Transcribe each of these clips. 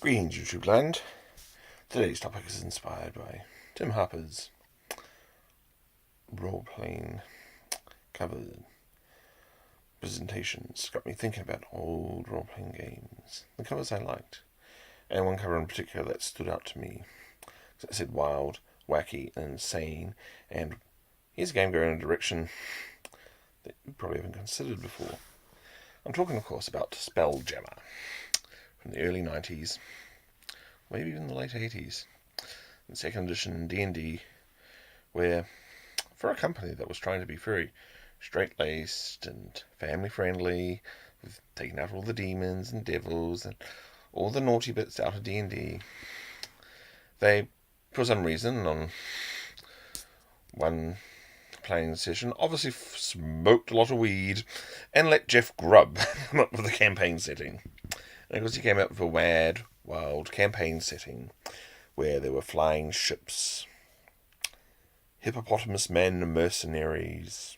Greetings, YouTube land. Today's topic is inspired by Tim Harper's role-playing cover presentations. Got me thinking about old role-playing games, the covers I liked, and one cover in particular that stood out to me. It said wild, wacky, and insane, and here's a game going in a direction that you probably haven't considered before. I'm talking, of course, about Spelljammer from the early 90s, maybe even the late 80s, in second edition D&D, where, for a company that was trying to be very straight-laced and family-friendly, with taking out all the demons and devils and all the naughty bits out of D&D, they, for some reason, on one playing session, obviously smoked a lot of weed and let Jeff Grubb come up with a campaign setting. And of course he came up with a mad, wild campaign setting where there were flying ships, hippopotamus men mercenaries,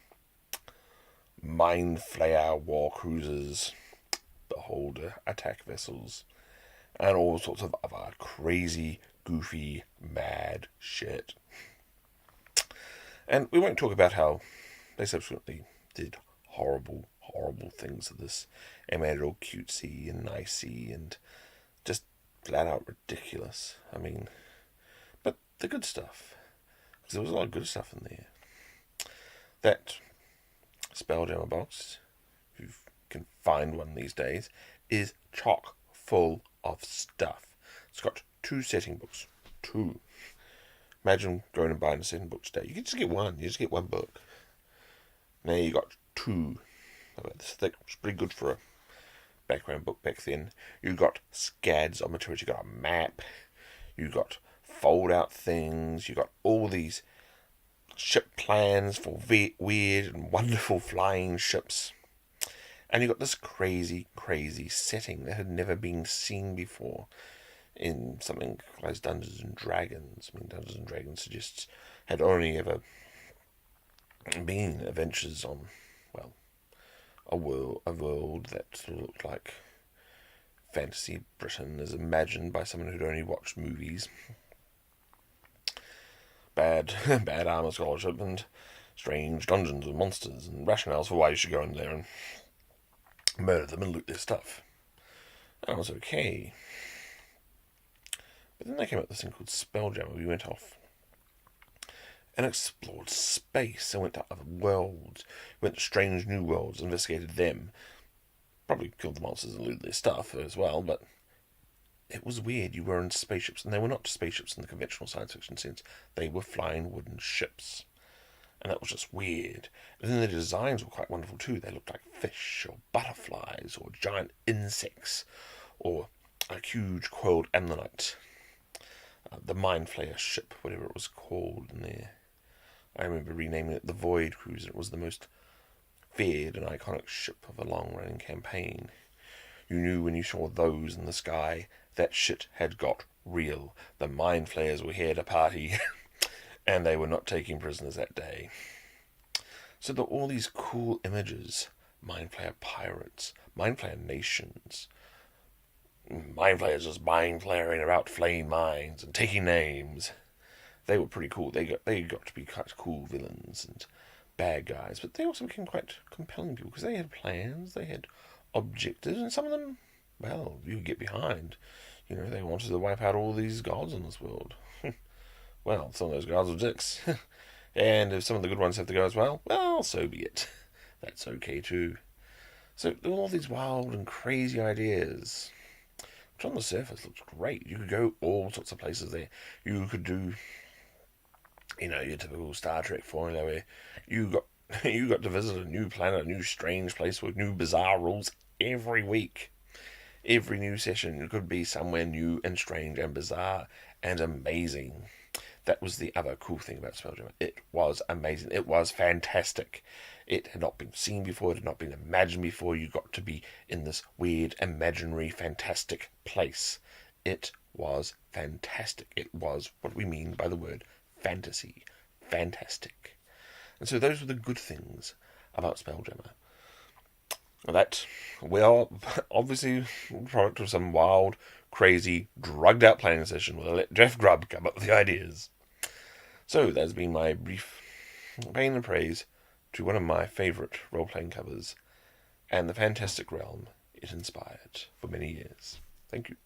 mind flayer war cruisers, beholder attack vessels, and all sorts of other crazy, goofy, mad shit. And we won't talk about how they subsequently did horrible, horrible things to this, and made it all cutesy and nicey and just flat out ridiculous. I mean, but the good stuff, because there was a lot of good stuff in there. That Spelljammer box, if you can find one these days, is chock full of stuff. It's got 2 setting books. 2. Imagine going and buying a setting book today. You can just get one. You just get one book. Now you got 2. About this thick. It's pretty good for a background book back then. You got scads of materials. You got a map. You got fold-out things. You got all these ship plans for weird and wonderful flying ships. And you got this crazy, crazy setting that had never been seen before in something like Dungeons and Dragons. I mean, Dungeons and Dragons suggests had only ever been adventures on, well, a world that sort of looked like fantasy Britain as imagined by someone who'd only watched movies. Bad armor scholarship and strange dungeons and monsters and rationales for why you should go in there and murder them and loot their stuff. That was okay. But then they came up with this thing called Spelljammer. We went off and explored space and went to other worlds, went to strange new worlds, investigated them, probably killed the monsters and looted their stuff as well, but it was weird. You were in spaceships, and they were not spaceships in the conventional science fiction sense. They were flying wooden ships, and that was just weird. And then the designs were quite wonderful too. They looked like fish or butterflies or giant insects or a huge coiled ammonite. The Mind Flayer ship, whatever it was called in there. I remember renaming it the Void Cruiser. It was the most feared and iconic ship of a long-running campaign. You knew when you saw those in the sky that shit had got real. The Mind Flayers were here to party, and they were not taking prisoners that day. So there were all these cool images. Mind Flayer pirates, Mind Flayer nations, Mind Flayers just mind flaring about flaying minds and taking names. They were pretty cool. They got to be quite cool villains and bad guys, but they also became quite compelling people because they had plans, they had objectives, and some of them, well, you could get behind. You know, they wanted to wipe out all these gods in this world. Well, some of those gods were dicks. And if some of the good ones have to go as well, so be it. That's okay too. So there were all these wild and crazy ideas, which on the surface looked great. You could go all sorts of places there. You could do, you know, your typical Star Trek formula where you got to visit a new planet, a new strange place with new bizarre rules every week. Every new session could be somewhere new and strange and bizarre and amazing. That was the other cool thing about Spelljammer. It was amazing. It was fantastic. It had not been seen before. It had not been imagined before. You got to be in this weird, imaginary, fantastic place. It was fantastic. It was what we mean by the word fantasy. Fantastic. And so those were the good things about Spelljammer. That, well, obviously, product of some wild, crazy, drugged out playing session where I let Jeff Grubb come up with the ideas. So that's been my brief pain and praise to one of my favourite role-playing covers and the fantastic realm it inspired for many years. Thank you.